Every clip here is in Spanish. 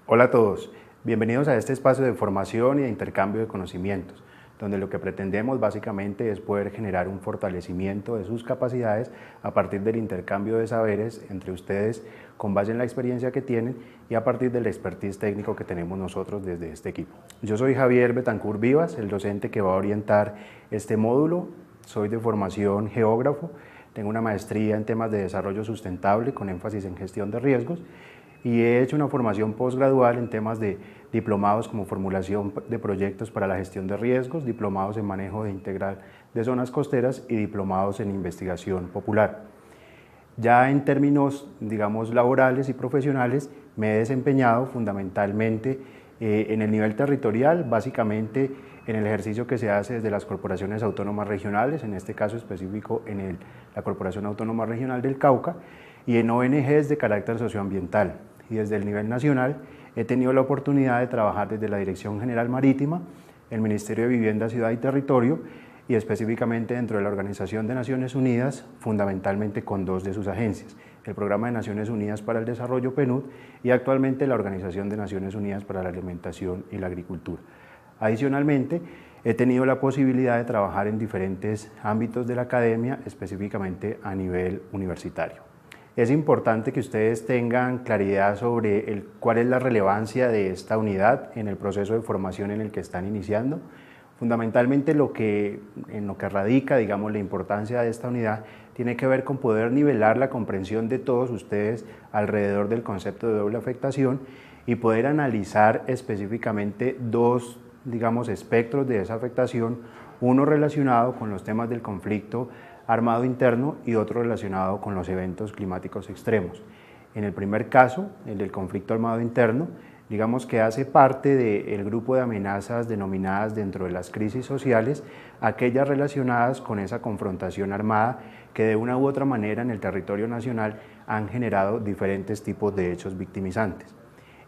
Hola a todos, bienvenidos a este espacio de formación y de intercambio de conocimientos, donde lo que pretendemos básicamente es poder generar un fortalecimiento de sus capacidades a partir del intercambio de saberes entre ustedes con base en la experiencia que tienen y a partir del expertise técnico que tenemos nosotros desde este equipo. Yo soy Javier Betancourt Vivas, el docente que va a orientar este módulo. Soy de formación geógrafo, tengo una maestría en temas de desarrollo sustentable con énfasis en gestión de riesgos y he hecho una formación postgradual en temas de diplomados como formulación de proyectos para la gestión de riesgos, diplomados en manejo integral de zonas costeras y diplomados en investigación popular. Ya en términos, digamos, laborales y profesionales, me he desempeñado fundamentalmente en el nivel territorial, básicamente en el ejercicio que se hace desde las corporaciones autónomas regionales, en este caso específico en la Corporación Autónoma Regional del Cauca, y en ONGs de carácter socioambiental. Y desde el nivel nacional he tenido la oportunidad de trabajar desde la Dirección General Marítima, el Ministerio de Vivienda, Ciudad y Territorio y específicamente dentro de la Organización de Naciones Unidas, fundamentalmente con dos de sus agencias, el Programa de Naciones Unidas para el Desarrollo PNUD y actualmente la Organización de Naciones Unidas para la Alimentación y la Agricultura. Adicionalmente, he tenido la posibilidad de trabajar en diferentes ámbitos de la academia, específicamente a nivel universitario. Es importante que ustedes tengan claridad sobre cuál es la relevancia de esta unidad en el proceso de formación en el que están iniciando. Fundamentalmente en lo que radica, digamos, la importancia de esta unidad tiene que ver con poder nivelar la comprensión de todos ustedes alrededor del concepto de doble afectación y poder analizar específicamente dos, digamos, espectros de esa afectación, uno relacionado con los temas del conflicto armado interno y otro relacionado con los eventos climáticos extremos. En el primer caso, el del conflicto armado interno, digamos que hace parte del grupo de amenazas denominadas dentro de las crisis sociales, aquellas relacionadas con esa confrontación armada que de una u otra manera en el territorio nacional han generado diferentes tipos de hechos victimizantes.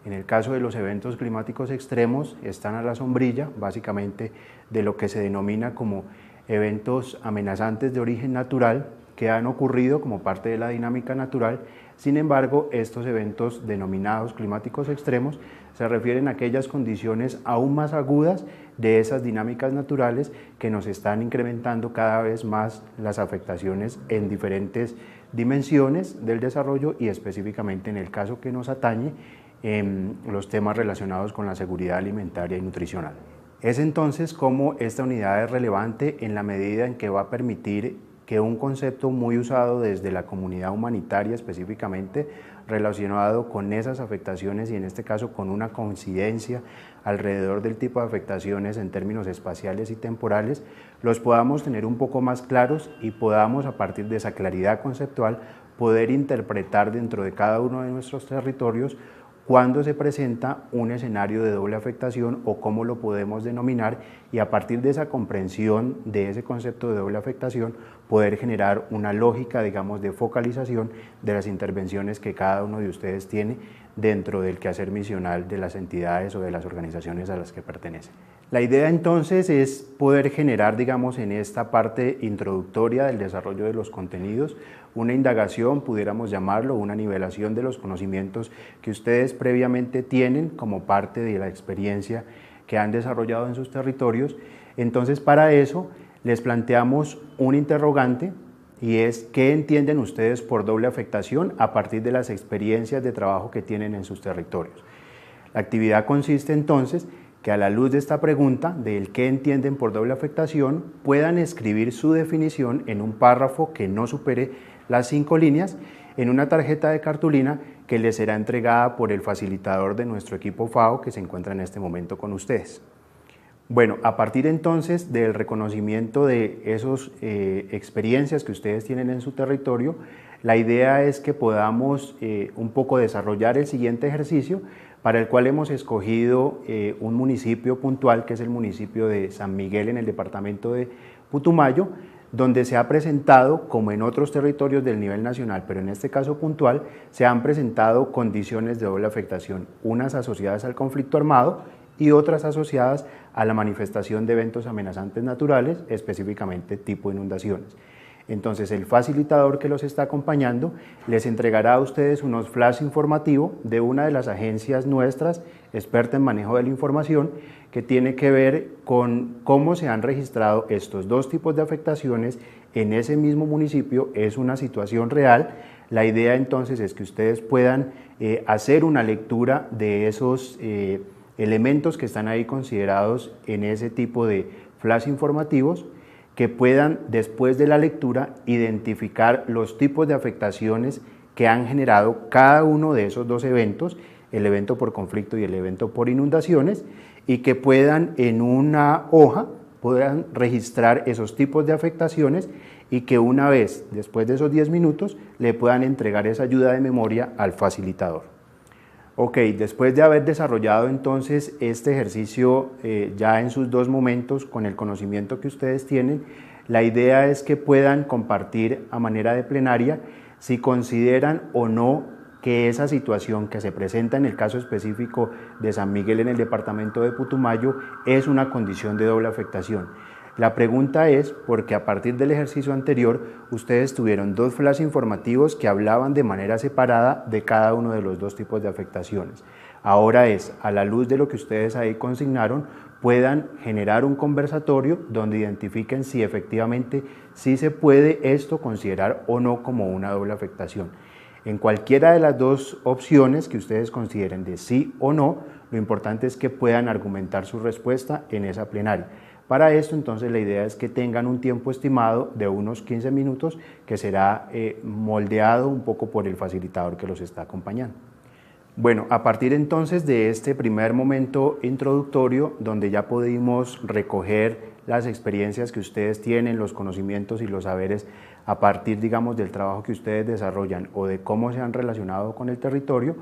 En el caso de los eventos climáticos extremos, están a la sombrilla, básicamente, de lo que se denomina como eventos amenazantes de origen natural que han ocurrido como parte de la dinámica natural. Sin embargo, estos eventos denominados climáticos extremos se refieren a aquellas condiciones aún más agudas de esas dinámicas naturales que nos están incrementando cada vez más las afectaciones en diferentes dimensiones del desarrollo y específicamente en el caso que nos atañe, los temas relacionados con la seguridad alimentaria y nutricional. Es entonces como esta unidad es relevante en la medida en que va a permitir que un concepto muy usado desde la comunidad humanitaria específicamente relacionado con esas afectaciones y en este caso con una coincidencia alrededor del tipo de afectaciones en términos espaciales y temporales, los podamos tener un poco más claros y podamos a partir de esa claridad conceptual poder interpretar dentro de cada uno de nuestros territorios cuándo se presenta un escenario de doble afectación o cómo lo podemos denominar y a partir de esa comprensión de ese concepto de doble afectación poder generar una lógica, digamos, de focalización de las intervenciones que cada uno de ustedes tiene dentro del quehacer misional de las entidades o de las organizaciones a las que pertenecen. La idea entonces es poder generar, digamos, en esta parte introductoria del desarrollo de los contenidos, una indagación, pudiéramos llamarlo, una nivelación de los conocimientos que ustedes previamente tienen como parte de la experiencia que han desarrollado en sus territorios. Entonces, para eso les planteamos un interrogante y es ¿qué entienden ustedes por doble afectación a partir de las experiencias de trabajo que tienen en sus territorios? La actividad consiste entonces que a la luz de esta pregunta del qué entienden por doble afectación puedan escribir su definición en un párrafo que no supere las 5 líneas en una tarjeta de cartulina que les será entregada por el facilitador de nuestro equipo FAO que se encuentra en este momento con ustedes. Bueno, a partir entonces del reconocimiento de esas experiencias que ustedes tienen en su territorio, la idea es que podamos un poco desarrollar el siguiente ejercicio para el cual hemos escogido un municipio puntual que es el municipio de San Miguel en el departamento de Putumayo, donde se ha presentado, como en otros territorios del nivel nacional, pero en este caso puntual, se han presentado condiciones de doble afectación, unas asociadas al conflicto armado y otras asociadas a la manifestación de eventos amenazantes naturales, específicamente tipo inundaciones. Entonces el facilitador que los está acompañando les entregará a ustedes unos flash informativos de una de las agencias nuestras, experta en manejo de la información, que tiene que ver con cómo se han registrado estos dos tipos de afectaciones en ese mismo municipio. Es una situación real. La idea entonces es que ustedes puedan hacer una lectura de esos elementos que están ahí considerados en ese tipo de flash informativos, que puedan después de la lectura identificar los tipos de afectaciones que han generado cada uno de esos dos eventos, el evento por conflicto y el evento por inundaciones, y que puedan en una hoja puedan registrar esos tipos de afectaciones y que una vez después de esos 10 minutos le puedan entregar esa ayuda de memoria al facilitador. Ok, después de haber desarrollado entonces este ejercicio ya en sus dos momentos con el conocimiento que ustedes tienen, la idea es que puedan compartir a manera de plenaria si consideran o no que esa situación que se presenta en el caso específico de San Miguel en el departamento de Putumayo es una condición de doble afectación. La pregunta es porque a partir del ejercicio anterior ustedes tuvieron dos flash informativos que hablaban de manera separada de cada uno de los dos tipos de afectaciones. Ahora es, a la luz de lo que ustedes ahí consignaron, puedan generar un conversatorio donde identifiquen si efectivamente sí se puede esto considerar o no como una doble afectación. En cualquiera de las dos opciones que ustedes consideren de sí o no, lo importante es que puedan argumentar su respuesta en esa plenaria. Para esto, entonces, la idea es que tengan un tiempo estimado de unos 15 minutos que será moldeado un poco por el facilitador que los está acompañando. Bueno, a partir entonces de este primer momento introductorio, donde ya pudimos recoger las experiencias que ustedes tienen, los conocimientos y los saberes a partir, digamos, del trabajo que ustedes desarrollan o de cómo se han relacionado con el territorio,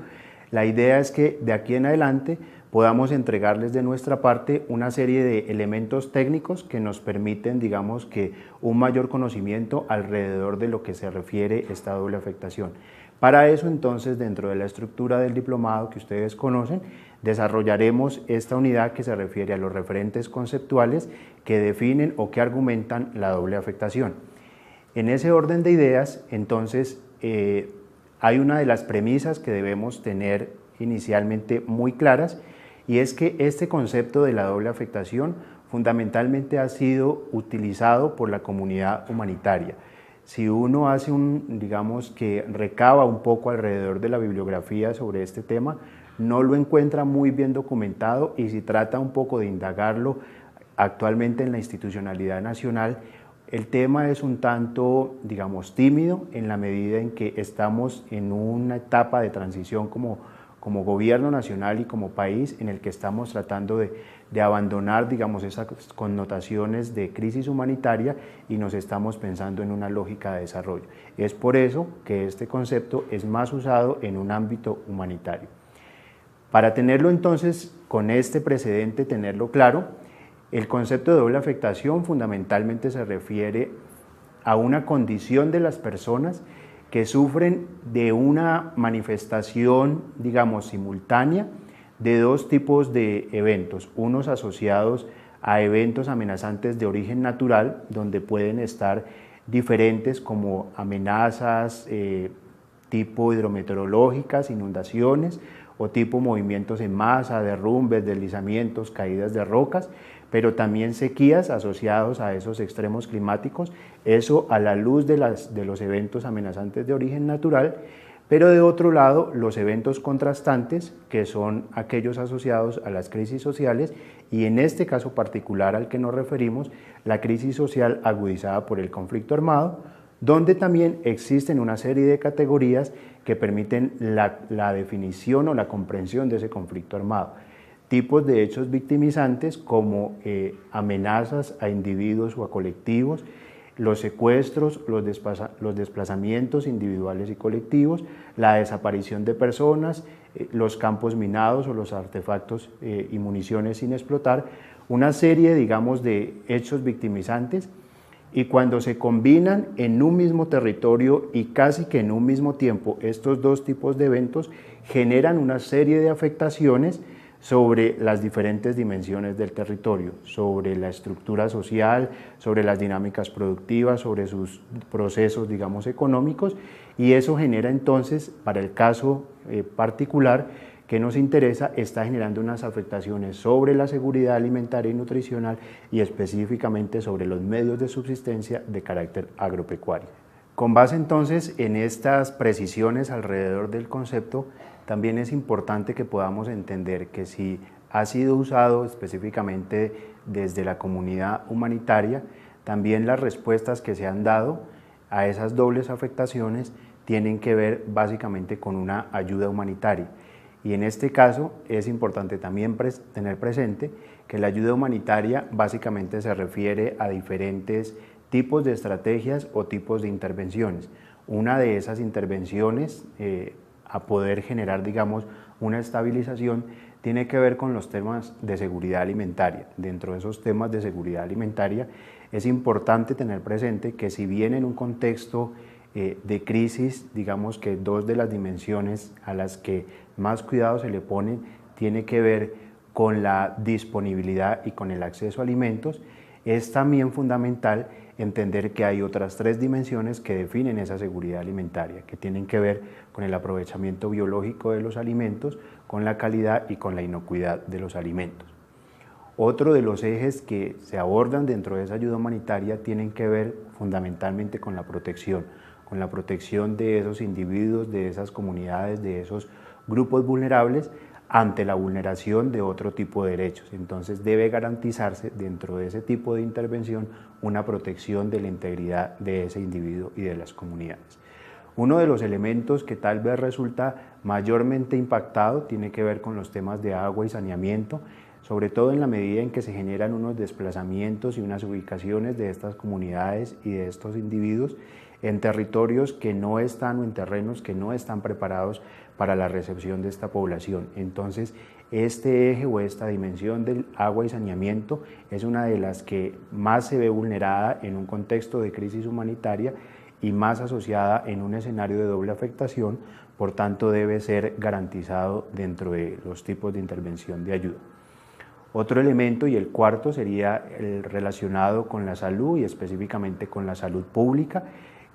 la idea es que de aquí en adelante podamos entregarles de nuestra parte una serie de elementos técnicos que nos permiten, digamos, que un mayor conocimiento alrededor de lo que se refiere a esta doble afectación. Para eso, entonces, dentro de la estructura del diplomado que ustedes conocen, desarrollaremos esta unidad que se refiere a los referentes conceptuales que definen o que argumentan la doble afectación. En ese orden de ideas, entonces, hay una de las premisas que debemos tener inicialmente muy claras, y es que este concepto de la doble afectación fundamentalmente ha sido utilizado por la comunidad humanitaria. Si uno hace digamos que recaba un poco alrededor de la bibliografía sobre este tema, no lo encuentra muy bien documentado, y si trata un poco de indagarlo actualmente en la institucionalidad nacional, el tema es un tanto, digamos, tímido en la medida en que estamos en una etapa de transición como gobierno nacional y como país, en el que estamos tratando de abandonar, digamos, esas connotaciones de crisis humanitaria y nos estamos pensando en una lógica de desarrollo. Es por eso que este concepto es más usado en un ámbito humanitario. Para tenerlo entonces, con este precedente, tenerlo claro, el concepto de doble afectación fundamentalmente se refiere a una condición de las personas que sufren de una manifestación, digamos, simultánea de dos tipos de eventos, unos asociados a eventos amenazantes de origen natural, donde pueden estar diferentes como amenazas tipo hidrometeorológicas, inundaciones, o tipo movimientos en masa, derrumbes, deslizamientos, caídas de rocas, pero también sequías asociados a esos extremos climáticos, eso a la luz de los eventos amenazantes de origen natural. Pero de otro lado, los eventos contrastantes, que son aquellos asociados a las crisis sociales, y en este caso particular al que nos referimos, la crisis social agudizada por el conflicto armado, donde también existen una serie de categorías que permiten la definición o la comprensión de ese conflicto armado. Tipos de hechos victimizantes como amenazas a individuos o a colectivos, los secuestros, los desplazamientos individuales y colectivos, la desaparición de personas, los campos minados o los artefactos y municiones sin explotar, una serie, digamos, de hechos victimizantes, y cuando se combinan en un mismo territorio y casi que en un mismo tiempo estos dos tipos de eventos generan una serie de afectaciones sobre las diferentes dimensiones del territorio, sobre la estructura social, sobre las dinámicas productivas, sobre sus procesos, digamos, económicos, y eso genera entonces, para el caso particular que nos interesa, está generando unas afectaciones sobre la seguridad alimentaria y nutricional y específicamente sobre los medios de subsistencia de carácter agropecuario. Con base entonces en estas precisiones alrededor del concepto, también es importante que podamos entender que si ha sido usado específicamente desde la comunidad humanitaria, también las respuestas que se han dado a esas dobles afectaciones tienen que ver básicamente con una ayuda humanitaria. Y en este caso es importante también tener presente que la ayuda humanitaria básicamente se refiere a diferentes tipos de estrategias o tipos de intervenciones. Una de esas intervenciones a poder generar, digamos, una estabilización, tiene que ver con los temas de seguridad alimentaria. Dentro de esos temas de seguridad alimentaria es importante tener presente que si bien en un contexto de crisis, digamos que dos de las dimensiones a las que más cuidado se le pone tiene que ver con la disponibilidad y con el acceso a alimentos, es también fundamental entender que hay otras tres dimensiones que definen esa seguridad alimentaria, que tienen que ver con el aprovechamiento biológico de los alimentos, con la calidad y con la inocuidad de los alimentos. Otro de los ejes que se abordan dentro de esa ayuda humanitaria tienen que ver fundamentalmente con la protección de esos individuos, de esas comunidades, de esos grupos vulnerables ante la vulneración de otro tipo de derechos. Entonces debe garantizarse dentro de ese tipo de intervención una protección de la integridad de ese individuo y de las comunidades. Uno de los elementos que tal vez resulta mayormente impactado tiene que ver con los temas de agua y saneamiento, sobre todo en la medida en que se generan unos desplazamientos y unas ubicaciones de estas comunidades y de estos individuos en territorios que no están o en terrenos que no están preparados para la recepción de esta población. Entonces, este eje o esta dimensión del agua y saneamiento es una de las que más se ve vulnerada en un contexto de crisis humanitaria y más asociada en un escenario de doble afectación, por tanto debe ser garantizado dentro de los tipos de intervención de ayuda. Otro elemento, y el cuarto, sería el relacionado con la salud y específicamente con la salud pública,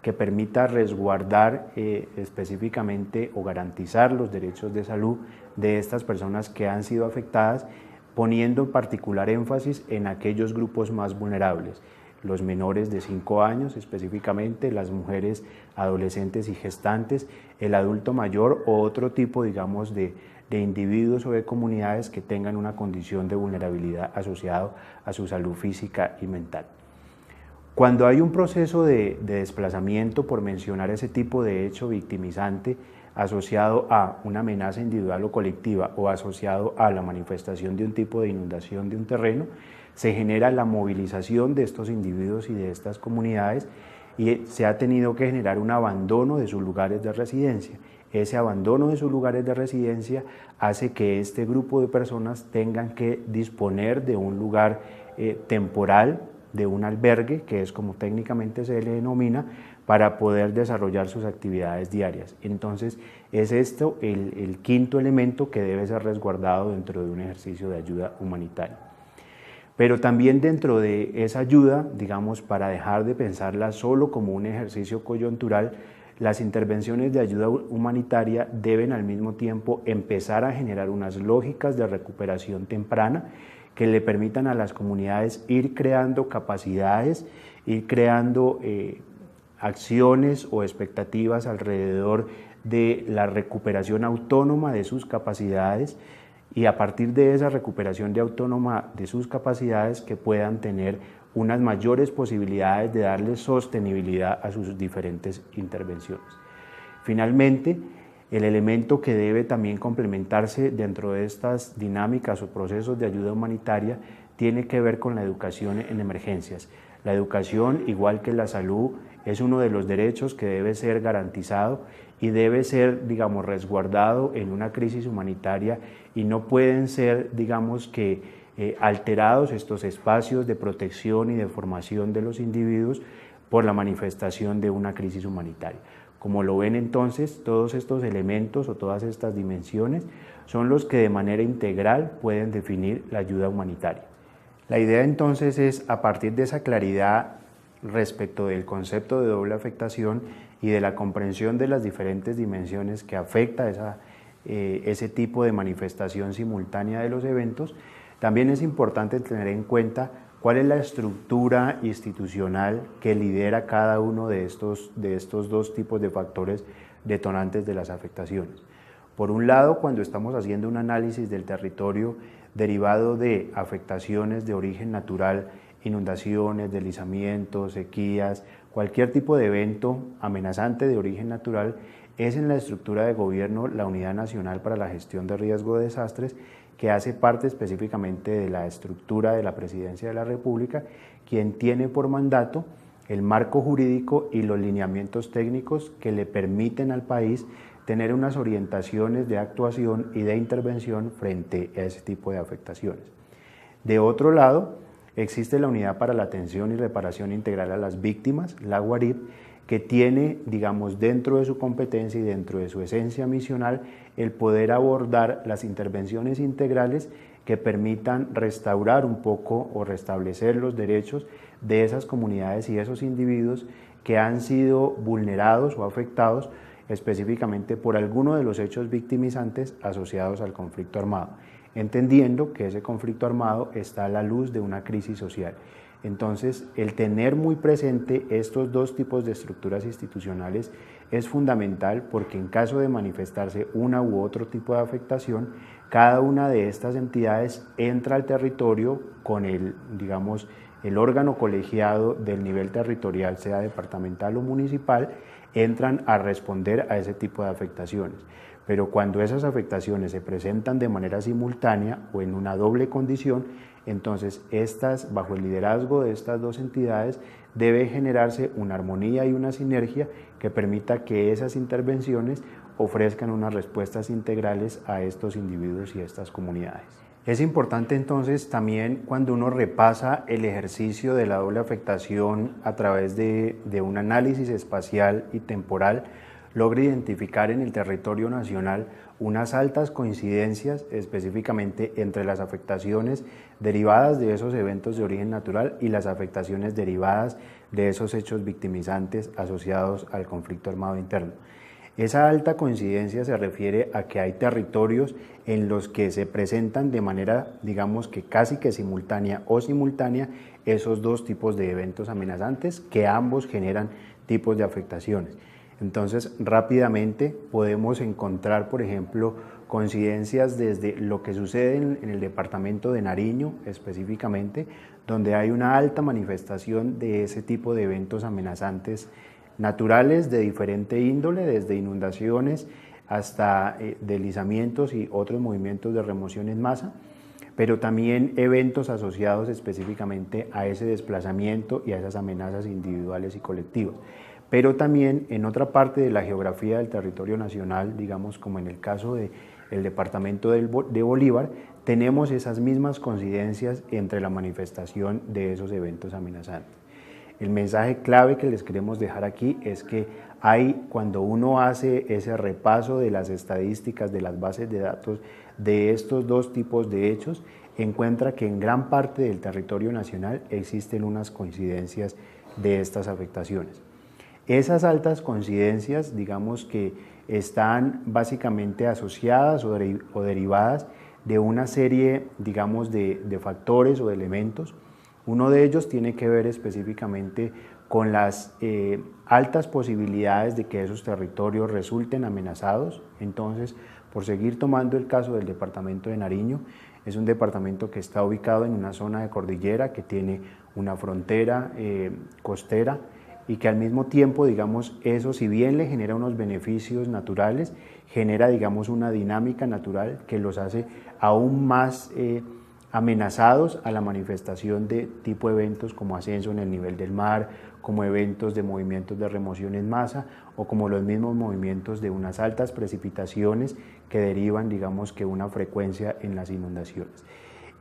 que permita resguardar específicamente o garantizar los derechos de salud de estas personas que han sido afectadas, poniendo particular énfasis en aquellos grupos más vulnerables, los menores de 5 años específicamente, las mujeres adolescentes y gestantes, el adulto mayor o otro tipo, digamos, de individuos o de comunidades que tengan una condición de vulnerabilidad asociado a su salud física y mental. Cuando hay un proceso de desplazamiento, por mencionar ese tipo de hecho victimizante, asociado a una amenaza individual o colectiva o asociado a la manifestación de un tipo de inundación de un terreno, se genera la movilización de estos individuos y de estas comunidades y se ha tenido que generar un abandono de sus lugares de residencia. Ese abandono de sus lugares de residencia hace que este grupo de personas tengan que disponer de un lugar temporal, de un albergue, que es como técnicamente se le denomina, para poder desarrollar sus actividades diarias. Entonces, es esto el quinto elemento que debe ser resguardado dentro de un ejercicio de ayuda humanitaria. Pero también dentro de esa ayuda, digamos, para dejar de pensarla solo como un ejercicio coyuntural, las intervenciones de ayuda humanitaria deben al mismo tiempo empezar a generar unas lógicas de recuperación temprana que le permitan a las comunidades ir creando capacidades, ir creando acciones o expectativas alrededor de la recuperación autónoma de sus capacidades y a partir de esa recuperación autónoma de sus capacidades que puedan tener unas mayores posibilidades de darle sostenibilidad a sus diferentes intervenciones. Finalmente, el elemento que debe también complementarse dentro de estas dinámicas o procesos de ayuda humanitaria tiene que ver con la educación en emergencias. La educación, igual que la salud, es uno de los derechos que debe ser garantizado y debe ser, digamos, resguardado en una crisis humanitaria y no pueden ser, digamos, alterados estos espacios de protección y de formación de los individuos por la manifestación de una crisis humanitaria. Como lo ven entonces, todos estos elementos o todas estas dimensiones son los que de manera integral pueden definir la ayuda humanitaria. La idea entonces es, a partir de esa claridad respecto del concepto de doble afectación y de la comprensión de las diferentes dimensiones que afecta ese tipo de manifestación simultánea de los eventos, también es importante tener en cuenta cuál es la estructura institucional que lidera cada uno de estos dos tipos de factores detonantes de las afectaciones. Por un lado, cuando estamos haciendo un análisis del territorio derivado de afectaciones de origen natural, inundaciones, deslizamientos, sequías, cualquier tipo de evento amenazante de origen natural, es en la estructura de gobierno la Unidad Nacional para la Gestión de Riesgo de Desastres, que hace parte específicamente de la estructura de la Presidencia de la República, quien tiene por mandato el marco jurídico y los lineamientos técnicos que le permiten al país tener unas orientaciones de actuación y de intervención frente a ese tipo de afectaciones. De otro lado, existe la Unidad para la Atención y Reparación Integral a las Víctimas, la UARIV, que tiene, digamos, dentro de su competencia y dentro de su esencia misional, el poder abordar las intervenciones integrales que permitan restaurar un poco o restablecer los derechos de esas comunidades y esos individuos que han sido vulnerados o afectados específicamente por alguno de los hechos victimizantes asociados al conflicto armado, entendiendo que ese conflicto armado está a la luz de una crisis social. Entonces, el tener muy presente estos dos tipos de estructuras institucionales es fundamental, porque en caso de manifestarse una u otro tipo de afectación, cada una de estas entidades entra al territorio con el órgano colegiado del nivel territorial, sea departamental o municipal, entran a responder a ese tipo de afectaciones. Pero cuando esas afectaciones se presentan de manera simultánea o en una doble condición, entonces bajo el liderazgo de estas dos entidades debe generarse una armonía y una sinergia que permita que esas intervenciones ofrezcan unas respuestas integrales a estos individuos y a estas comunidades. Es importante entonces también, cuando uno repasa el ejercicio de la doble afectación a través de un análisis espacial y temporal, logra identificar en el territorio nacional unas altas coincidencias específicamente entre las afectaciones derivadas de esos eventos de origen natural y las afectaciones derivadas de esos hechos victimizantes asociados al conflicto armado interno. Esa alta coincidencia se refiere a que hay territorios en los que se presentan de manera, digamos que casi que simultánea o simultánea, esos dos tipos de eventos amenazantes que ambos generan tipos de afectaciones. Entonces, rápidamente podemos encontrar, por ejemplo, coincidencias desde lo que sucede en el departamento de Nariño específicamente, donde hay una alta manifestación de ese tipo de eventos amenazantes naturales de diferente índole, desde inundaciones hasta deslizamientos y otros movimientos de remoción en masa, pero también eventos asociados específicamente a ese desplazamiento y a esas amenazas individuales y colectivas. Pero también en otra parte de la geografía del territorio nacional, digamos como en el caso del departamento de Bolívar, tenemos esas mismas coincidencias entre la manifestación de esos eventos amenazantes. El mensaje clave que les queremos dejar aquí es que cuando uno hace ese repaso de las estadísticas, de las bases de datos de estos dos tipos de hechos, encuentra que en gran parte del territorio nacional existen unas coincidencias de estas afectaciones. Esas altas coincidencias, digamos que están básicamente asociadas o derivadas de una serie, digamos, de factores o de elementos. Uno de ellos tiene que ver específicamente con las altas posibilidades de que esos territorios resulten amenazados. Entonces, por seguir tomando el caso del departamento de Nariño, es un departamento que está ubicado en una zona de cordillera que tiene una frontera costera, y que al mismo tiempo, digamos, eso, si bien le genera unos beneficios naturales, genera, digamos, una dinámica natural que los hace aún más amenazados a la manifestación de tipo de eventos como ascenso en el nivel del mar, como eventos de movimientos de remoción en masa o como los mismos movimientos de unas altas precipitaciones que derivan, digamos, que una frecuencia en las inundaciones.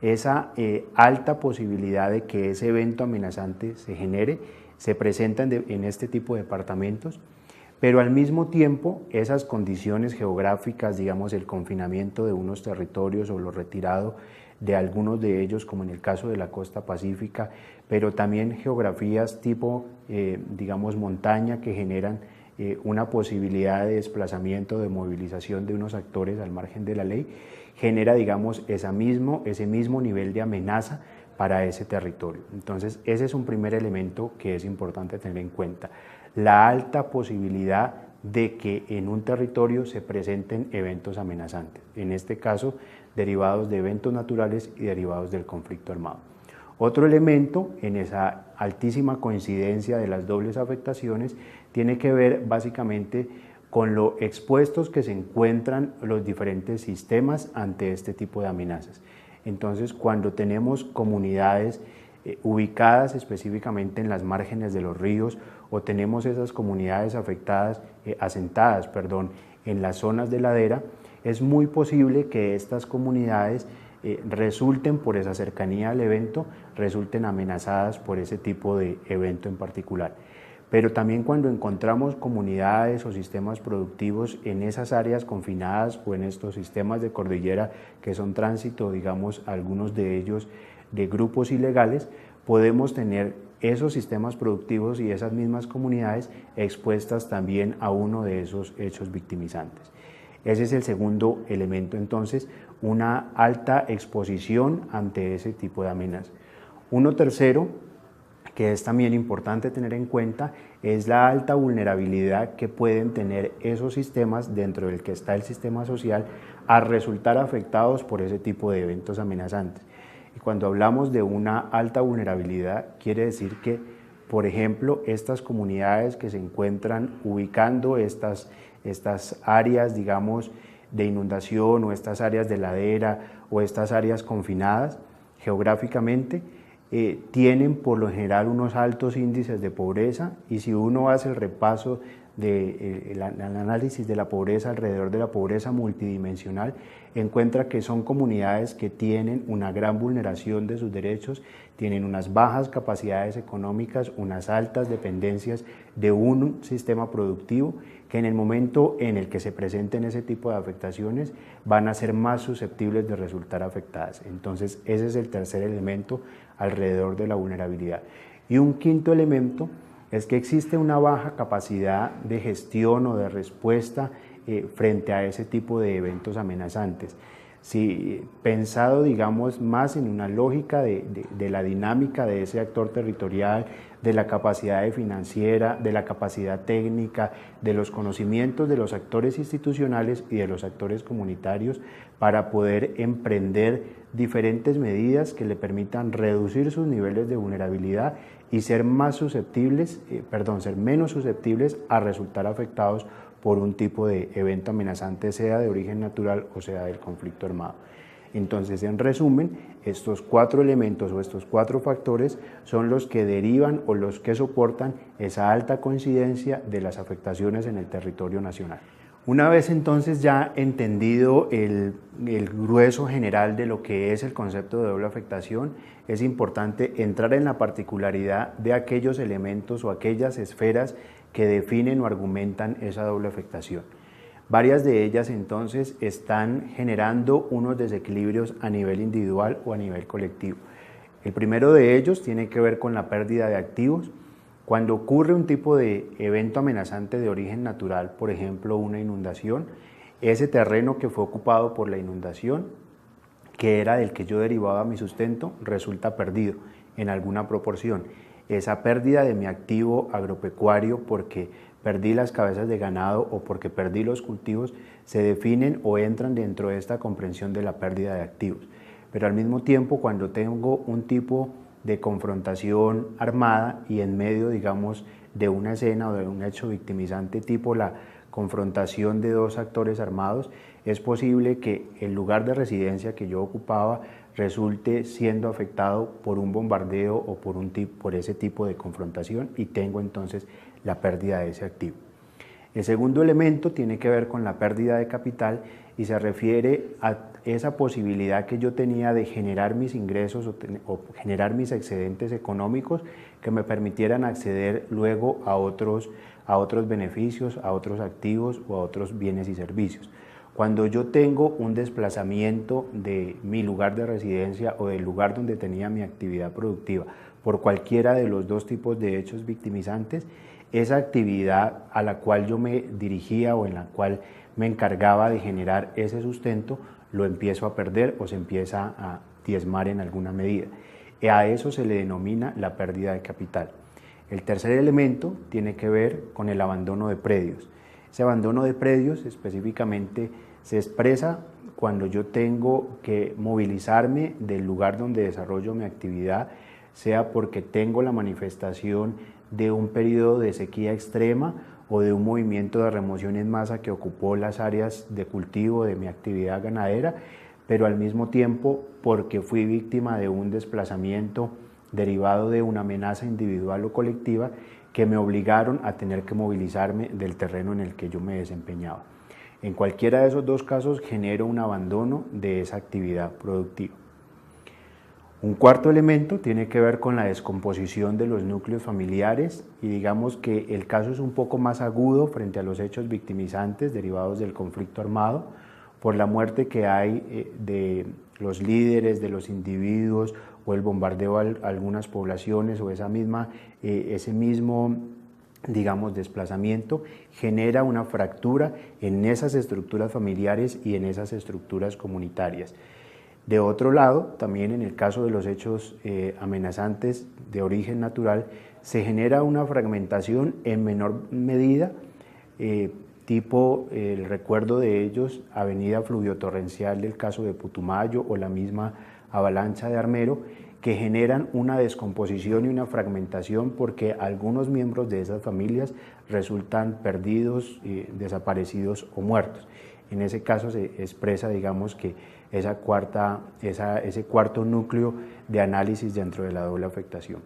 Esa alta posibilidad de que ese evento amenazante se genere se presentan en este tipo de departamentos, pero al mismo tiempo esas condiciones geográficas, digamos el confinamiento de unos territorios o lo retirado de algunos de ellos, como en el caso de la costa pacífica, pero también geografías tipo, digamos, montaña que generan una posibilidad de desplazamiento, de movilización de unos actores al margen de la ley, genera, digamos, ese mismo nivel de amenaza para ese territorio. Entonces, ese es un primer elemento que es importante tener en cuenta. La alta posibilidad de que en un territorio se presenten eventos amenazantes, en este caso derivados de eventos naturales y derivados del conflicto armado. Otro elemento en esa altísima coincidencia de las dobles afectaciones tiene que ver básicamente con lo expuestos que se encuentran los diferentes sistemas ante este tipo de amenazas. Entonces, cuando tenemos comunidades ubicadas específicamente en las márgenes de los ríos o tenemos esas comunidades asentadas en las zonas de ladera, es muy posible que estas comunidades resulten, por esa cercanía al evento, resulten amenazadas por ese tipo de evento en particular. Pero también cuando encontramos comunidades o sistemas productivos en esas áreas confinadas o en estos sistemas de cordillera que son tránsito, digamos, algunos de ellos de grupos ilegales, podemos tener esos sistemas productivos y esas mismas comunidades expuestas también a uno de esos hechos victimizantes. Ese es el segundo elemento, entonces, una alta exposición ante ese tipo de amenazas. Uno tercero, que es también importante tener en cuenta, es la alta vulnerabilidad que pueden tener esos sistemas dentro del que está el sistema social a resultar afectados por ese tipo de eventos amenazantes. Y cuando hablamos de una alta vulnerabilidad, quiere decir que, por ejemplo, estas comunidades que se encuentran ubicando estas áreas, digamos, de inundación o estas áreas de ladera o estas áreas confinadas geográficamente, tienen por lo general unos altos índices de pobreza, y si uno hace el repaso del análisis de la pobreza alrededor de la pobreza multidimensional, encuentra que son comunidades que tienen una gran vulneración de sus derechos, tienen unas bajas capacidades económicas, unas altas dependencias de un sistema productivo, que en el momento en el que se presenten ese tipo de afectaciones van a ser más susceptibles de resultar afectadas. Entonces, ese es el tercer elemento alrededor de la vulnerabilidad. Y un quinto elemento es que existe una baja capacidad de gestión o de respuesta frente a ese tipo de eventos amenazantes. Si pensado, digamos, más en una lógica de la dinámica de ese actor territorial, de la capacidad financiera, de la capacidad técnica, de los conocimientos de los actores institucionales y de los actores comunitarios para poder emprender diferentes medidas que le permitan reducir sus niveles de vulnerabilidad y ser menos susceptibles a resultar afectados por un tipo de evento amenazante, sea de origen natural o sea del conflicto armado. Entonces, en resumen, estos cuatro elementos o estos cuatro factores son los que derivan o los que soportan esa alta coincidencia de las afectaciones en el territorio nacional. Una vez entonces ya entendido el grueso general de lo que es el concepto de doble afectación, es importante entrar en la particularidad de aquellos elementos o aquellas esferas que definen o argumentan esa doble afectación. Varias de ellas entonces están generando unos desequilibrios a nivel individual o a nivel colectivo. El primero de ellos tiene que ver con la pérdida de activos. Cuando ocurre un tipo de evento amenazante de origen natural, por ejemplo una inundación, ese terreno que fue ocupado por la inundación, que era del que yo derivaba mi sustento, resulta perdido en alguna proporción. Esa pérdida de mi activo agropecuario porque perdí las cabezas de ganado o porque perdí los cultivos se definen o entran dentro de esta comprensión de la pérdida de activos. Pero al mismo tiempo, cuando tengo un tipo de confrontación armada y en medio, digamos, de una escena o de un hecho victimizante tipo la confrontación de dos actores armados, es posible que el lugar de residencia que yo ocupaba resulte siendo afectado por un bombardeo o por ese tipo de confrontación y tengo entonces la pérdida de ese activo. El segundo elemento tiene que ver con la pérdida de capital y se refiere a esa posibilidad que yo tenía de generar mis ingresos o generar mis excedentes económicos que me permitieran acceder luego a otros beneficios, a otros activos o a otros bienes y servicios. Cuando yo tengo un desplazamiento de mi lugar de residencia o del lugar donde tenía mi actividad productiva por cualquiera de los dos tipos de hechos victimizantes, esa actividad a la cual yo me dirigía o en la cual me encargaba de generar ese sustento, lo empiezo a perder o se empieza a diezmar en alguna medida. A eso se le denomina la pérdida de capital. El tercer elemento tiene que ver con el abandono de predios. Ese abandono de predios específicamente se expresa cuando yo tengo que movilizarme del lugar donde desarrollo mi actividad, sea porque tengo la manifestación de un periodo de sequía extrema o de un movimiento de remoción en masa que ocupó las áreas de cultivo de mi actividad ganadera, pero al mismo tiempo porque fui víctima de un desplazamiento derivado de una amenaza individual o colectiva que me obligaron a tener que movilizarme del terreno en el que yo me desempeñaba. En cualquiera de esos dos casos genero un abandono de esa actividad productiva. Un cuarto elemento tiene que ver con la descomposición de los núcleos familiares y digamos que el caso es un poco más agudo frente a los hechos victimizantes derivados del conflicto armado por la muerte que hay de los líderes, de los individuos o el bombardeo a algunas poblaciones o ese mismo digamos, desplazamiento genera una fractura en esas estructuras familiares y en esas estructuras comunitarias. De otro lado, también en el caso de los hechos amenazantes de origen natural, se genera una fragmentación en menor medida, tipo el recuerdo de ellos, avenida fluviotorrencial del caso de Putumayo o la misma avalancha de Armero, que generan una descomposición y una fragmentación porque algunos miembros de esas familias resultan perdidos, desaparecidos o muertos. En ese caso se expresa, digamos, que ese cuarto núcleo de análisis dentro de la doble afectación.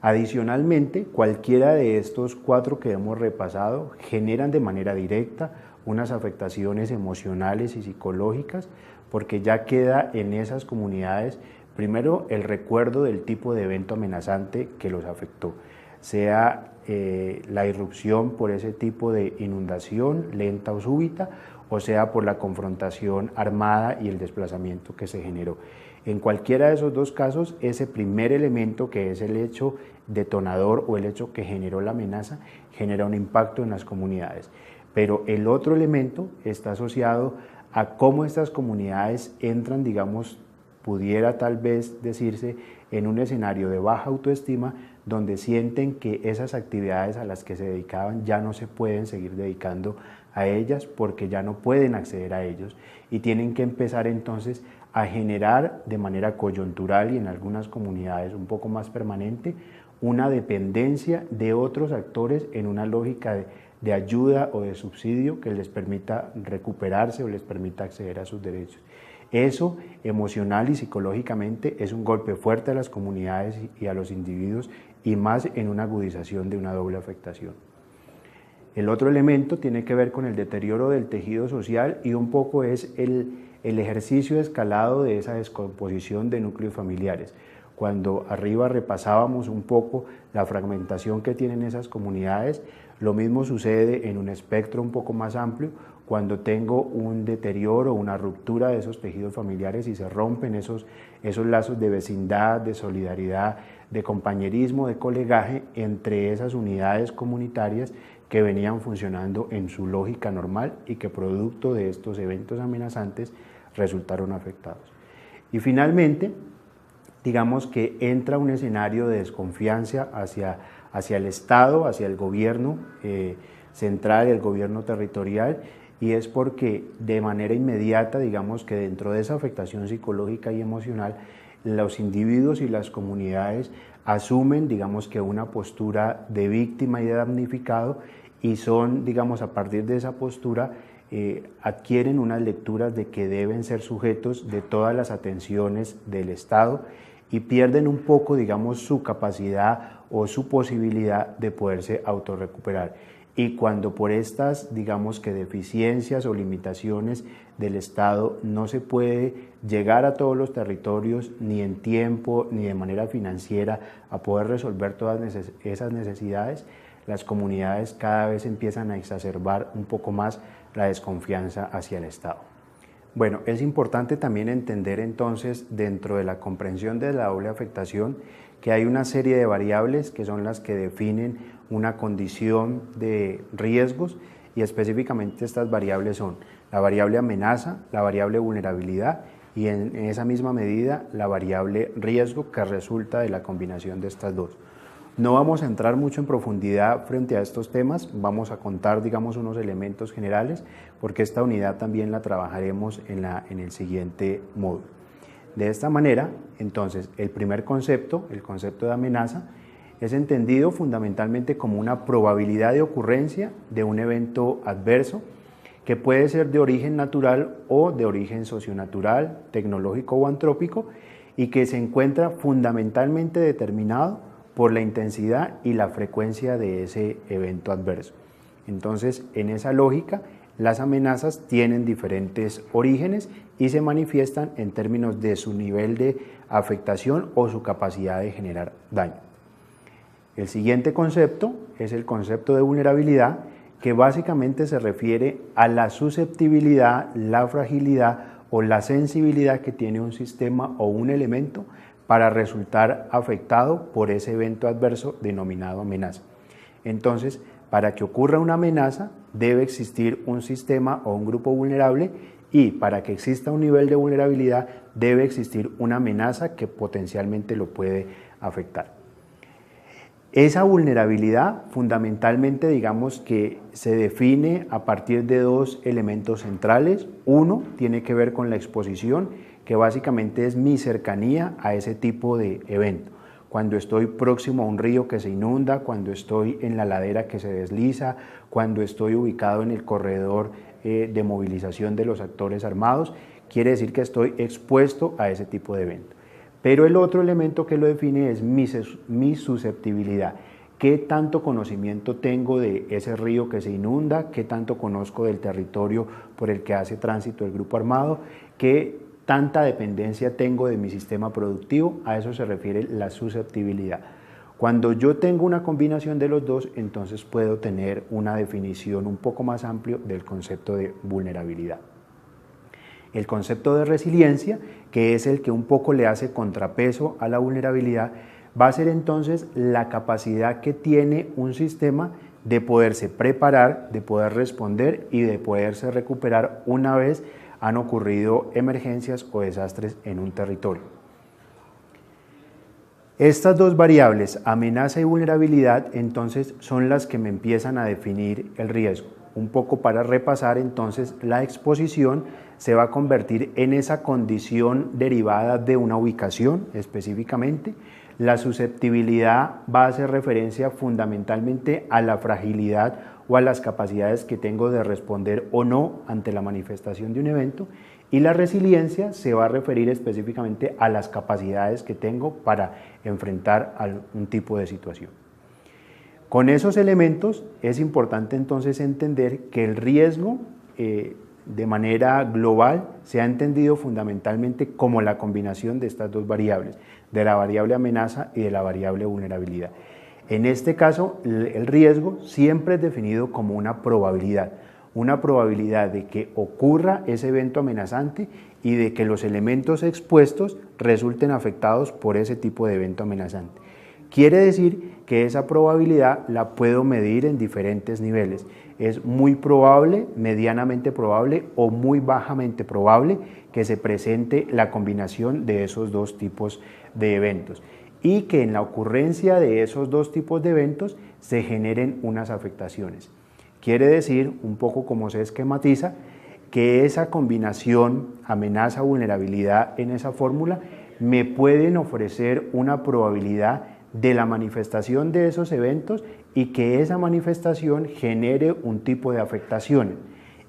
Adicionalmente, cualquiera de estos cuatro que hemos repasado generan de manera directa unas afectaciones emocionales y psicológicas porque ya queda en esas comunidades primero el recuerdo del tipo de evento amenazante que los afectó, sea la irrupción por ese tipo de inundación lenta o súbita o sea por la confrontación armada y el desplazamiento que se generó. En cualquiera de esos dos casos, ese primer elemento que es el hecho detonador o el hecho que generó la amenaza, genera un impacto en las comunidades. Pero el otro elemento está asociado a cómo estas comunidades entran, digamos, pudiera tal vez decirse, en un escenario de baja autoestima donde sienten que esas actividades a las que se dedicaban ya no se pueden seguir dedicando a ellas porque ya no pueden acceder a ellos y tienen que empezar entonces a generar de manera coyuntural y en algunas comunidades un poco más permanente una dependencia de otros actores en una lógica de ayuda o de subsidio que les permita recuperarse o les permita acceder a sus derechos. Eso emocional y psicológicamente es un golpe fuerte a las comunidades y a los individuos y más en una agudización de una doble afectación. El otro elemento tiene que ver con el deterioro del tejido social y un poco es el ejercicio escalado de esa descomposición de núcleos familiares. Cuando arriba repasábamos un poco la fragmentación que tienen esas comunidades, lo mismo sucede en un espectro un poco más amplio cuando tengo un deterioro, una ruptura de esos tejidos familiares y se rompen esos lazos de vecindad, de solidaridad, de compañerismo, de colegaje entre esas unidades comunitarias que venían funcionando en su lógica normal y que producto de estos eventos amenazantes resultaron afectados. Y finalmente, digamos que entra un escenario de desconfianza hacia el Estado, hacia el gobierno central, el gobierno territorial, y es porque de manera inmediata, digamos que dentro de esa afectación psicológica y emocional, los individuos y las comunidades asumen, digamos que una postura de víctima y de damnificado y son, digamos, a partir de esa postura adquieren unas lecturas de que deben ser sujetos de todas las atenciones del Estado y pierden un poco, digamos, su capacidad o su posibilidad de poderse autorrecuperar. y cuando por estas, digamos que deficiencias o limitaciones del Estado no se puede llegar a todos los territorios ni en tiempo ni de manera financiera a poder resolver todas esas necesidades, las comunidades cada vez empiezan a exacerbar un poco más la desconfianza hacia el Estado. Bueno, es importante también entender entonces dentro de la comprensión de la doble afectación que hay una serie de variables que son las que definen una condición de riesgos y específicamente estas variables son la variable amenaza, la variable vulnerabilidad y en esa misma medida la variable riesgo que resulta de la combinación de estas dos. No vamos a entrar mucho en profundidad frente a estos temas, vamos a contar, digamos, unos elementos generales, porque esta unidad también la trabajaremos en el siguiente módulo. De esta manera, entonces, el primer concepto, el concepto de amenaza, es entendido fundamentalmente como una probabilidad de ocurrencia de un evento adverso, que puede ser de origen natural o de origen socionatural, tecnológico o antrópico, y que se encuentra fundamentalmente determinado por la intensidad y la frecuencia de ese evento adverso. Entonces, en esa lógica, las amenazas tienen diferentes orígenes y se manifiestan en términos de su nivel de afectación o su capacidad de generar daño. El siguiente concepto es el concepto de vulnerabilidad, que básicamente se refiere a la susceptibilidad, la fragilidad o la sensibilidad que tiene un sistema o un elemento para resultar afectado por ese evento adverso denominado amenaza. Entonces, para que ocurra una amenaza, debe existir un sistema o un grupo vulnerable y para que exista un nivel de vulnerabilidad, debe existir una amenaza que potencialmente lo puede afectar. Esa vulnerabilidad fundamentalmente, digamos que se define a partir de dos elementos centrales. Uno tiene que ver con la exposición, que básicamente es mi cercanía a ese tipo de evento. Cuando estoy próximo a un río que se inunda, cuando estoy en la ladera que se desliza, cuando estoy ubicado en el corredor de movilización de los actores armados, quiere decir que estoy expuesto a ese tipo de evento. Pero el otro elemento que lo define es mi susceptibilidad. ¿Qué tanto conocimiento tengo de ese río que se inunda? ¿Qué tanto conozco del territorio por el que hace tránsito el grupo armado? ¿Qué tanta dependencia tengo de mi sistema productivo? A eso se refiere la susceptibilidad. Cuando yo tengo una combinación de los dos, entonces puedo tener una definición un poco más amplia del concepto de vulnerabilidad. El concepto de resiliencia, que es el que un poco le hace contrapeso a la vulnerabilidad, va a ser entonces la capacidad que tiene un sistema de poderse preparar, de poder responder y de poderse recuperar una vez han ocurrido emergencias o desastres en un territorio. Estas dos variables, amenaza y vulnerabilidad, entonces son las que me empiezan a definir el riesgo. Un poco para repasar, entonces la exposición se va a convertir en esa condición derivada de una ubicación específicamente. La susceptibilidad va a hacer referencia fundamentalmente a la fragilidad o a las capacidades que tengo de responder o no ante la manifestación de un evento, y la resiliencia se va a referir específicamente a las capacidades que tengo para enfrentar algún tipo de situación. Con esos elementos es importante entonces entender que el riesgo de manera global se ha entendido fundamentalmente como la combinación de estas dos variables, de la variable amenaza y de la variable vulnerabilidad. En este caso, el riesgo siempre es definido como una probabilidad de que ocurra ese evento amenazante y de que los elementos expuestos resulten afectados por ese tipo de evento amenazante. Quiere decir que esa probabilidad la puedo medir en diferentes niveles. Es muy probable, medianamente probable o muy bajamente probable que se presente la combinación de esos dos tipos de eventos y que en la ocurrencia de esos dos tipos de eventos se generen unas afectaciones. Quiere decir, un poco como se esquematiza, que esa combinación amenaza-vulnerabilidad en esa fórmula me pueden ofrecer una probabilidad de la manifestación de esos eventos y que esa manifestación genere un tipo de afectaciones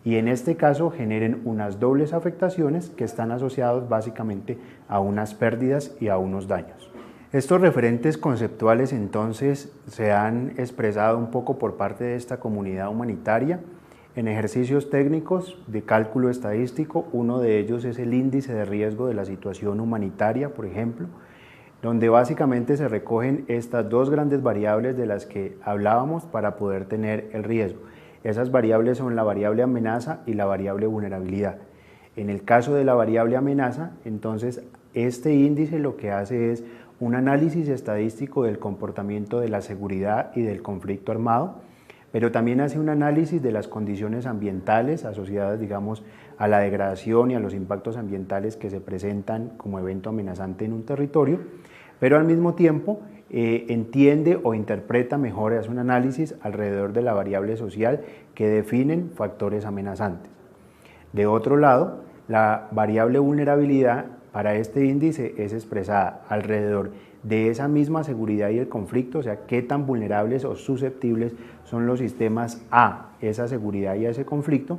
y en este caso generen unas dobles afectaciones que están asociados básicamente a unas pérdidas y a unos daños. Estos referentes conceptuales entonces se han expresado un poco por parte de esta comunidad humanitaria en ejercicios técnicos de cálculo estadístico. Uno de ellos es el índice de riesgo de la situación humanitaria, por ejemplo, donde básicamente se recogen estas dos grandes variables de las que hablábamos para poder tener el riesgo. Esas variables son la variable amenaza y la variable vulnerabilidad. En el caso de la variable amenaza, entonces este índice lo que hace es un análisis estadístico del comportamiento de la seguridad y del conflicto armado, pero también hace un análisis de las condiciones ambientales asociadas, digamos, a la degradación y a los impactos ambientales que se presentan como evento amenazante en un territorio, pero al mismo tiempo entiende o interpreta mejor, hace un análisis alrededor de la variable social que definen factores amenazantes. De otro lado, la variable vulnerabilidad para este índice es expresada alrededor de esa misma seguridad y el conflicto, o sea, qué tan vulnerables o susceptibles son los sistemas a esa seguridad y a ese conflicto,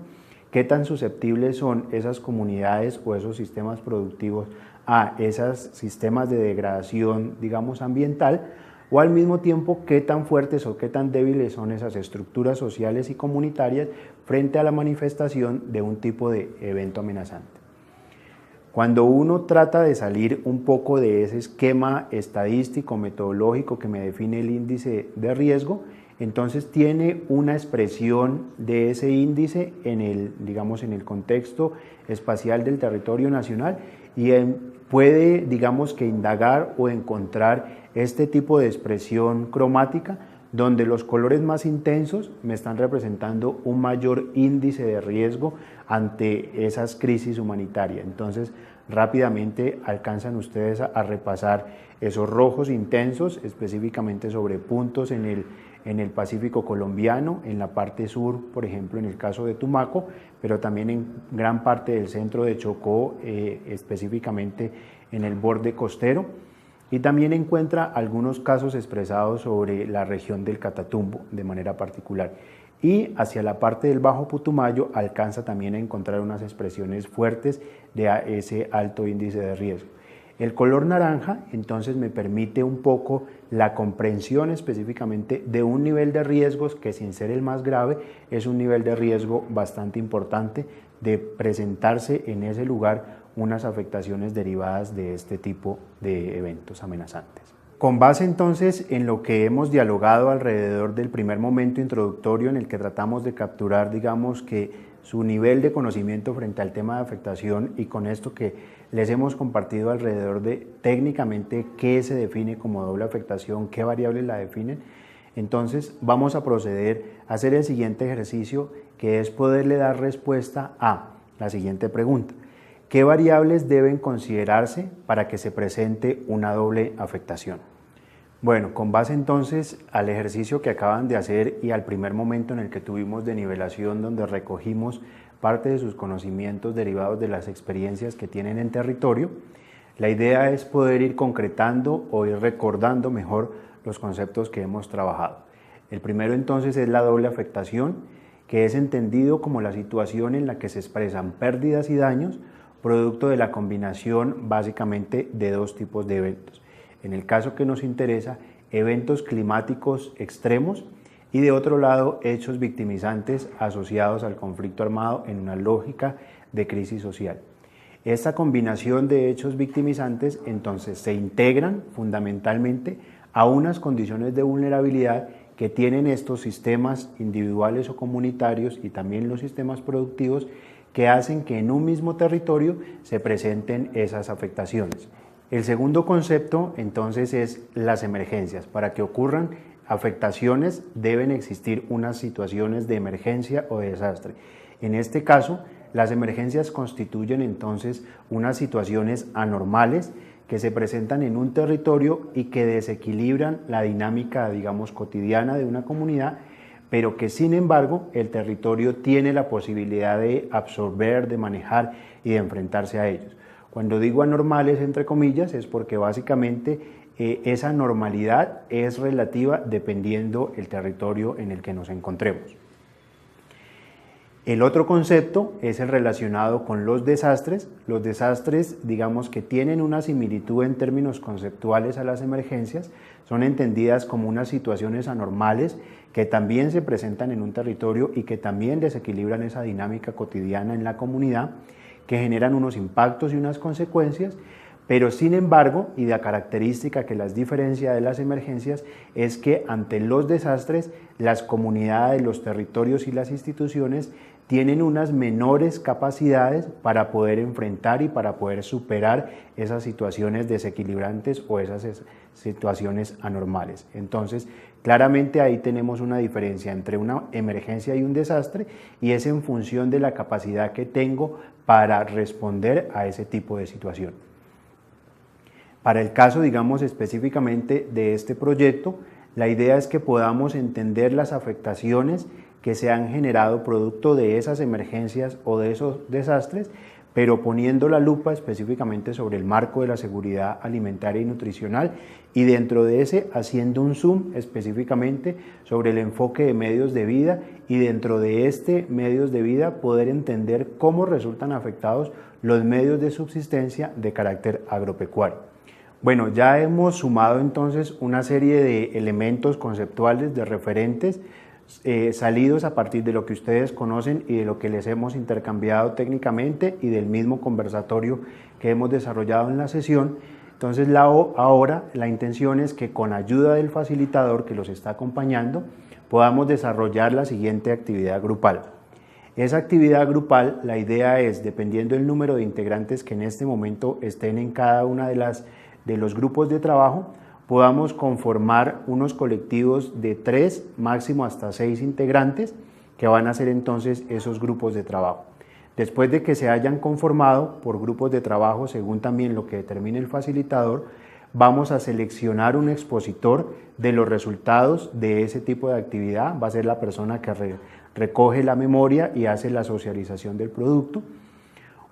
qué tan susceptibles son esas comunidades o esos sistemas productivos a esos sistemas de degradación, digamos, ambiental, o al mismo tiempo qué tan fuertes o qué tan débiles son esas estructuras sociales y comunitarias frente a la manifestación de un tipo de evento amenazante. Cuando uno trata de salir un poco de ese esquema estadístico, metodológico que me define el índice de riesgo, entonces tiene una expresión de ese índice en el, digamos, en el contexto espacial del territorio nacional y puede, digamos, que indagar o encontrar este tipo de expresión cromática donde los colores más intensos me están representando un mayor índice de riesgo ante esas crisis humanitarias. Entonces, rápidamente alcanzan ustedes a repasar esos rojos intensos, específicamente sobre puntos en el Pacífico colombiano, en la parte sur, por ejemplo, en el caso de Tumaco, pero también en gran parte del centro de Chocó, específicamente en el borde costero. Y también encuentra algunos casos expresados sobre la región del Catatumbo de manera particular. Y hacia la parte del Bajo Putumayo alcanza también a encontrar unas expresiones fuertes de ese alto índice de riesgo. El color naranja entonces me permite un poco la comprensión específicamente de un nivel de riesgos que, sin ser el más grave, es un nivel de riesgo bastante importante de presentarse en ese lugar unas afectaciones derivadas de este tipo de eventos amenazantes. Con base entonces en lo que hemos dialogado alrededor del primer momento introductorio en el que tratamos de capturar, digamos, que su nivel de conocimiento frente al tema de afectación, y con esto que les hemos compartido alrededor de técnicamente qué se define como doble afectación, qué variables la definen, entonces vamos a proceder a hacer el siguiente ejercicio, que es poderle dar respuesta a la siguiente pregunta: ¿qué variables deben considerarse para que se presente una doble afectación? Bueno, con base entonces al ejercicio que acaban de hacer y al primer momento en el que tuvimos de nivelación, donde recogimos parte de sus conocimientos derivados de las experiencias que tienen en territorio, la idea es poder ir concretando o ir recordando mejor los conceptos que hemos trabajado. El primero entonces es la doble afectación, que es entendido como la situación en la que se expresan pérdidas y daños producto de la combinación básicamente de dos tipos de eventos. En el caso que nos interesa, eventos climáticos extremos y de otro lado, hechos victimizantes asociados al conflicto armado en una lógica de crisis social. Esta combinación de hechos victimizantes entonces se integran fundamentalmente a unas condiciones de vulnerabilidad que tienen estos sistemas individuales o comunitarios y también los sistemas productivos, que hacen que en un mismo territorio se presenten esas afectaciones. El segundo concepto entonces es las emergencias. Para que ocurran afectaciones deben existir unas situaciones de emergencia o de desastre. En este caso, las emergencias constituyen entonces unas situaciones anormales que se presentan en un territorio y que desequilibran la dinámica, digamos, cotidiana de una comunidad, pero que sin embargo el territorio tiene la posibilidad de absorber, de manejar y de enfrentarse a ellos. Cuando digo anormales, entre comillas, es porque básicamente esa normalidad es relativa dependiendo el territorio en el que nos encontremos. El otro concepto es el relacionado con los desastres. Los desastres, digamos que tienen una similitud en términos conceptuales a las emergencias, son entendidas como unas situaciones anormales que también se presentan en un territorio y que también desequilibran esa dinámica cotidiana en la comunidad, que generan unos impactos y unas consecuencias, pero sin embargo, y la característica que las diferencia de las emergencias es que ante los desastres, las comunidades, los territorios y las instituciones tienen unas menores capacidades para poder enfrentar y para poder superar esas situaciones desequilibrantes o esas situaciones anormales. Entonces, claramente ahí tenemos una diferencia entre una emergencia y un desastre, y es en función de la capacidad que tengo para responder a ese tipo de situación. Para el caso, digamos, específicamente de este proyecto, la idea es que podamos entender las afectaciones que se han generado producto de esas emergencias o de esos desastres, pero poniendo la lupa específicamente sobre el marco de la seguridad alimentaria y nutricional, y dentro de ese haciendo un zoom específicamente sobre el enfoque de medios de vida, y dentro de este medios de vida poder entender cómo resultan afectados los medios de subsistencia de carácter agropecuario. Bueno, ya hemos sumado entonces una serie de elementos conceptuales, de referentes, salidos a partir de lo que ustedes conocen y de lo que les hemos intercambiado técnicamente y del mismo conversatorio que hemos desarrollado en la sesión. Entonces ahora la intención es que con ayuda del facilitador que los está acompañando podamos desarrollar la siguiente actividad grupal. Esa actividad grupal, la idea es, dependiendo del número de integrantes que en este momento estén en cada una de los grupos de trabajo, podamos conformar unos colectivos de 3, máximo hasta 6 integrantes, que van a ser entonces esos grupos de trabajo. Después de que se hayan conformado por grupos de trabajo, según también lo que determine el facilitador, vamos a seleccionar un expositor de los resultados de ese tipo de actividad. Va a ser la persona que recoge la memoria y hace la socialización del producto.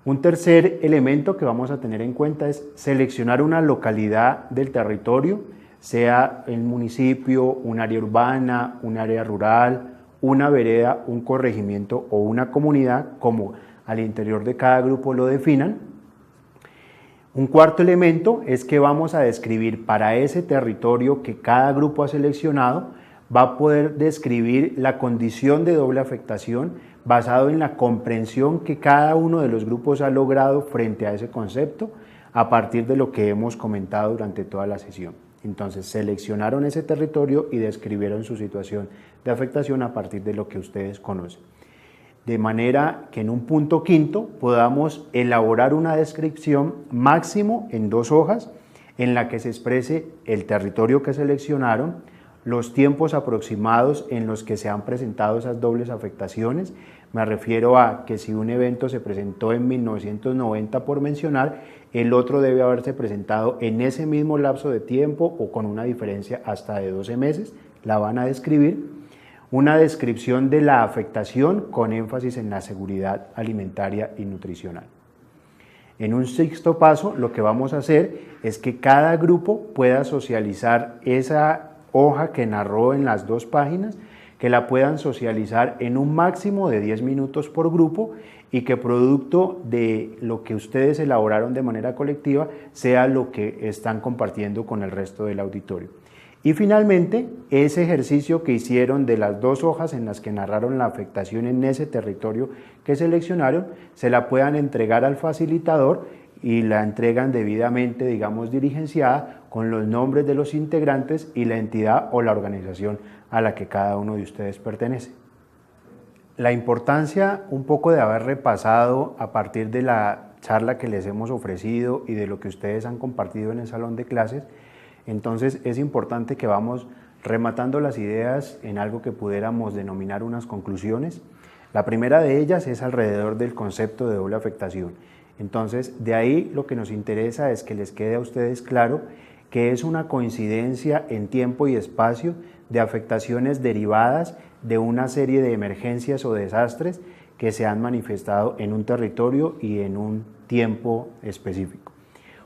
Un tercer elemento que vamos a tener en cuenta es seleccionar una localidad del territorio, sea el municipio, un área urbana, un área rural, una vereda, un corregimiento o una comunidad, como al interior de cada grupo lo definan. Un cuarto elemento es que vamos a describir para ese territorio que cada grupo ha seleccionado, va a poder describir la condición de doble afectación basado en la comprensión que cada uno de los grupos ha logrado frente a ese concepto a partir de lo que hemos comentado durante toda la sesión. Entonces, seleccionaron ese territorio y describieron su situación de afectación a partir de lo que ustedes conocen. De manera que en un punto quinto podamos elaborar una descripción máximo en 2 hojas en la que se exprese el territorio que seleccionaron, los tiempos aproximados en los que se han presentado esas dobles afectaciones. Me refiero a que si un evento se presentó en 1990 por mencionar, el otro debe haberse presentado en ese mismo lapso de tiempo o con una diferencia hasta de 12 meses, la van a describir. Una descripción de la afectación con énfasis en la seguridad alimentaria y nutricional. En un sexto paso, lo que vamos a hacer es que cada grupo pueda socializar esa hoja que narró en las 2 páginas, que la puedan socializar en un máximo de 10 minutos por grupo y que producto de lo que ustedes elaboraron de manera colectiva sea lo que están compartiendo con el resto del auditorio. Y finalmente, ese ejercicio que hicieron de las 2 hojas en las que narraron la afectación en ese territorio que seleccionaron, se la puedan entregar al facilitador y la entregan debidamente, digamos, diligenciada con los nombres de los integrantes y la entidad o la organización a la que cada uno de ustedes pertenece. La importancia un poco de haber repasado a partir de la charla que les hemos ofrecido y de lo que ustedes han compartido en el salón de clases, entonces es importante que vamos rematando las ideas en algo que pudiéramos denominar unas conclusiones. La primera de ellas es alrededor del concepto de doble afectación. Entonces, de ahí lo que nos interesa es que les quede a ustedes claro que es una coincidencia en tiempo y espacio de afectaciones derivadas de una serie de emergencias o desastres que se han manifestado en un territorio y en un tiempo específico.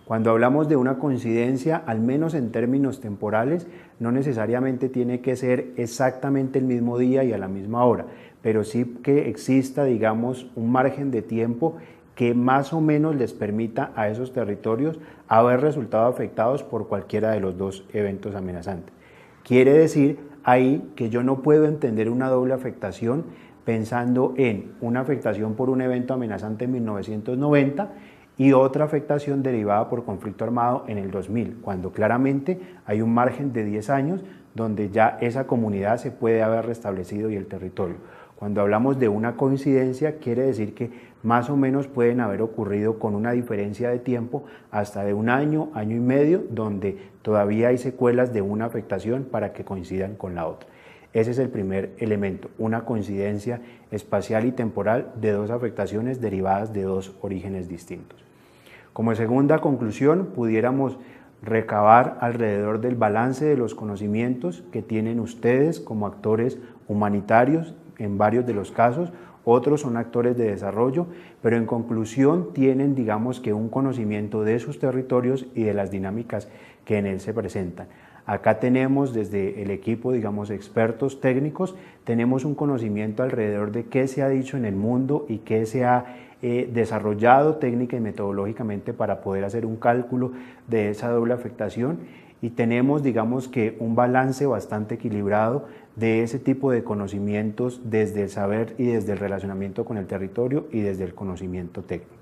Cuando hablamos de una coincidencia, al menos en términos temporales, no necesariamente tiene que ser exactamente el mismo día y a la misma hora, pero sí que exista, digamos, un margen de tiempo que más o menos les permita a esos territorios haber resultado afectados por cualquiera de los dos eventos amenazantes. Quiere decir ahí que yo no puedo entender una doble afectación pensando en una afectación por un evento amenazante en 1990 y otra afectación derivada por conflicto armado en el 2000, cuando claramente hay un margen de 10 años donde ya esa comunidad se puede haber restablecido y el territorio. Cuando hablamos de una coincidencia, quiere decir que más o menos pueden haber ocurrido con una diferencia de tiempo hasta de un año, año y medio, donde todavía hay secuelas de una afectación para que coincidan con la otra. Ese es el primer elemento, una coincidencia espacial y temporal de dos afectaciones derivadas de dos orígenes distintos. Como segunda conclusión, pudiéramos recabar alrededor del balance de los conocimientos que tienen ustedes como actores humanitarios en varios de los casos, otros son actores de desarrollo, pero en conclusión tienen, digamos, que un conocimiento de sus territorios y de las dinámicas que en él se presentan. Acá tenemos desde el equipo, digamos, expertos técnicos, tenemos un conocimiento alrededor de qué se ha dicho en el mundo y qué se ha desarrollado técnica y metodológicamente para poder hacer un cálculo de esa doble afectación y tenemos, digamos, que un balance bastante equilibrado de ese tipo de conocimientos desde el saber y desde el relacionamiento con el territorio y desde el conocimiento técnico.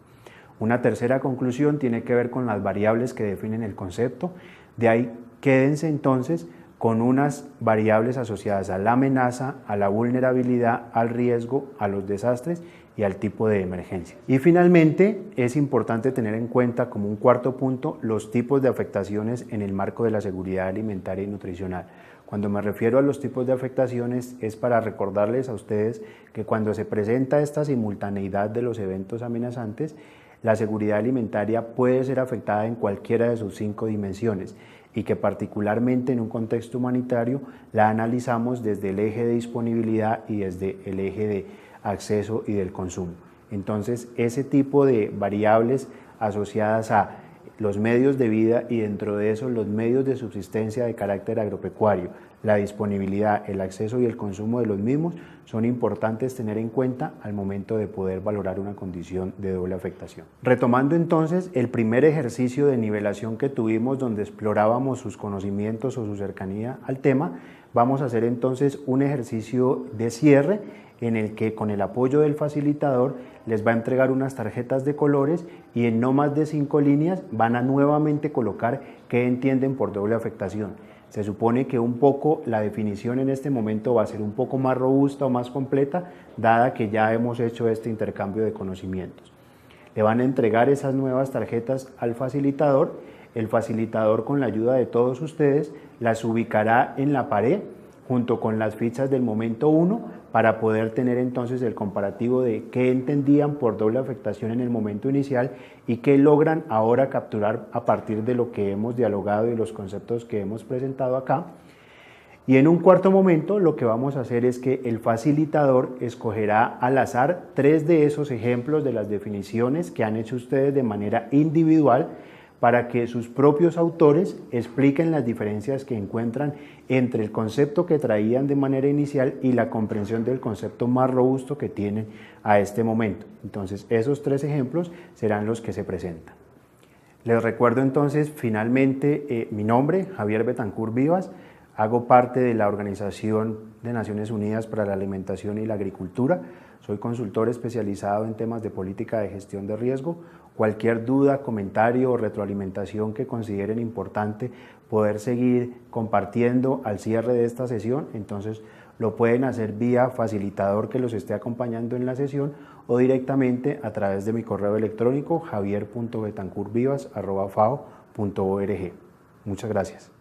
Una tercera conclusión tiene que ver con las variables que definen el concepto. De ahí quédense entonces con unas variables asociadas a la amenaza, a la vulnerabilidad, al riesgo, a los desastres y al tipo de emergencia. Y finalmente es importante tener en cuenta como un cuarto punto los tipos de afectaciones en el marco de la seguridad alimentaria y nutricional. Cuando me refiero a los tipos de afectaciones es para recordarles a ustedes que cuando se presenta esta simultaneidad de los eventos amenazantes, la seguridad alimentaria puede ser afectada en cualquiera de sus 5 dimensiones y que particularmente en un contexto humanitario la analizamos desde el eje de disponibilidad y desde el eje de acceso y del consumo. Entonces, ese tipo de variables asociadas a los medios de vida y dentro de eso los medios de subsistencia de carácter agropecuario, la disponibilidad, el acceso y el consumo de los mismos son importantes tener en cuenta al momento de poder valorar una condición de doble afectación. Retomando entonces el primer ejercicio de nivelación que tuvimos donde explorábamos sus conocimientos o su cercanía al tema, vamos a hacer entonces un ejercicio de cierre en el que con el apoyo del facilitador les va a entregar unas tarjetas de colores y en no más de 5 líneas van a nuevamente colocar qué entienden por doble afectación. Se supone que un poco la definición en este momento va a ser un poco más robusta o más completa, dada que ya hemos hecho este intercambio de conocimientos. Le van a entregar esas nuevas tarjetas al facilitador. El facilitador, con la ayuda de todos ustedes, las ubicará en la pared junto con las fichas del momento 1 para poder tener entonces el comparativo de qué entendían por doble afectación en el momento inicial y qué logran ahora capturar a partir de lo que hemos dialogado y los conceptos que hemos presentado acá. Y en un cuarto momento lo que vamos a hacer es que el facilitador escogerá al azar 3 de esos ejemplos de las definiciones que han hecho ustedes de manera individual para que sus propios autores expliquen las diferencias que encuentran entre el concepto que traían de manera inicial y la comprensión del concepto más robusto que tienen a este momento. Entonces, esos 3 ejemplos serán los que se presentan. Les recuerdo entonces finalmente mi nombre, Javier Betancur Vivas, hago parte de la Organización de Naciones Unidas para la Alimentación y la Agricultura, soy consultor especializado en temas de política de gestión de riesgo. Cualquier duda, comentario o retroalimentación que consideren importante poder seguir compartiendo al cierre de esta sesión, entonces lo pueden hacer vía facilitador que los esté acompañando en la sesión o directamente a través de mi correo electrónico javier.betancurvivas@fao.org. Muchas gracias.